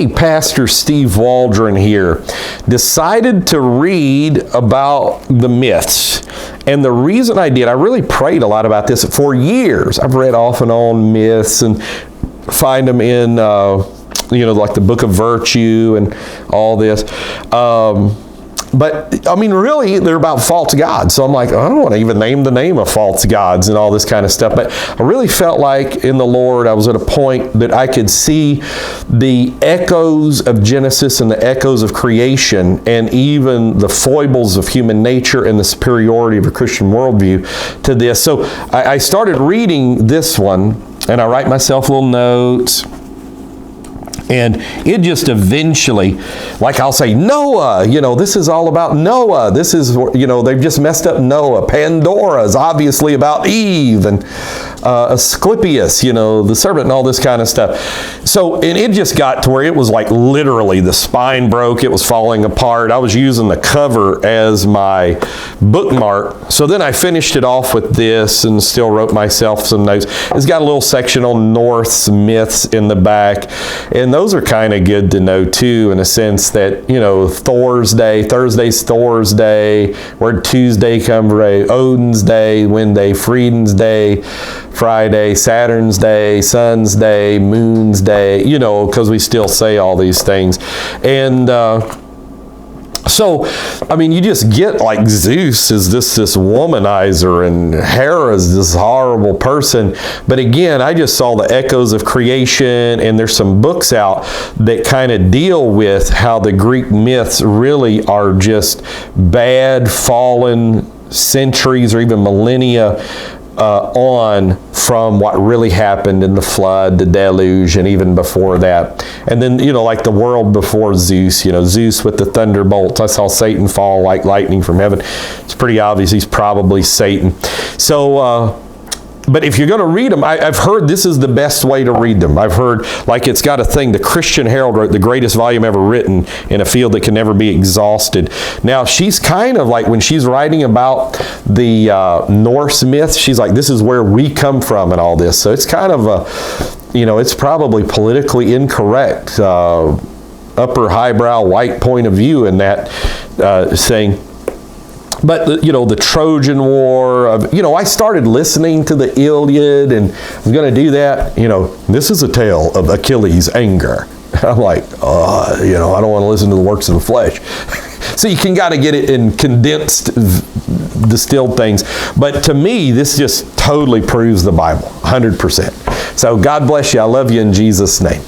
Hey, Pastor Steve Waldron here. Decided to read about the myths. And the reason I did, I really prayed a lot about this for years. I've read off and on myths and find them in, like the Book of Virtue and all this. But, I mean, really, they're about false gods. So I'm like, I don't want to even name the name of false gods and all this kind of stuff. But I really felt like in the Lord, I was at a point that I could see the echoes of Genesis and the echoes of creation and even the foibles of human nature and the superiority of a Christian worldview to this. So I started reading this one, and I write myself little notes. And it just eventually, like I'll say, Noah, this is all about Noah. This is, they've just messed up Noah. Pandora's obviously about Eve, and Asclepius, the serpent, and all this kind of stuff. So, and it just got to where it was like literally the spine broke. It was falling apart. I was using the cover as my bookmark. So then I finished it off with this and still wrote myself some notes. It's got a little section on Norse myths in the back. And those are kind of good to know too, in a sense that, Thor's Day, Thursday's Thor's Day, where'd Tuesday come from? Odin's Day, Wednesday, Freedom's Day, Friday, Saturn's Day, Sun's Day, Moon's Day, because we still say all these things. And so, I mean, you just get like Zeus is this womanizer and Hera's this horrible person. But again, I just saw the echoes of creation, and there's some books out that kind of deal with how the Greek myths really are just bad, fallen centuries or even millennia on from what really happened in the flood, the deluge, and even before that. And then, like the world before Zeus, Zeus with the thunderbolts. I saw Satan fall like lightning from heaven. It's pretty obvious he's probably Satan. So, but if you're going to read them, I've heard this is the best way to read them. I've heard, like, it's got a thing, the Christian Herald wrote the greatest volume ever written in a field that can never be exhausted. Now, she's kind of like, when she's writing about the Norse myths, she's like, this is where we come from and all this. So it's kind of a, it's probably politically incorrect, upper highbrow white point of view in that saying. But, the Trojan War, I started listening to the Iliad, and I was going to do that. This is a tale of Achilles' anger. I'm like, I don't want to listen to the works of the flesh. So you can got to get it in condensed, distilled things. But to me, this just totally proves the Bible, 100%. So God bless you. I love you in Jesus' name.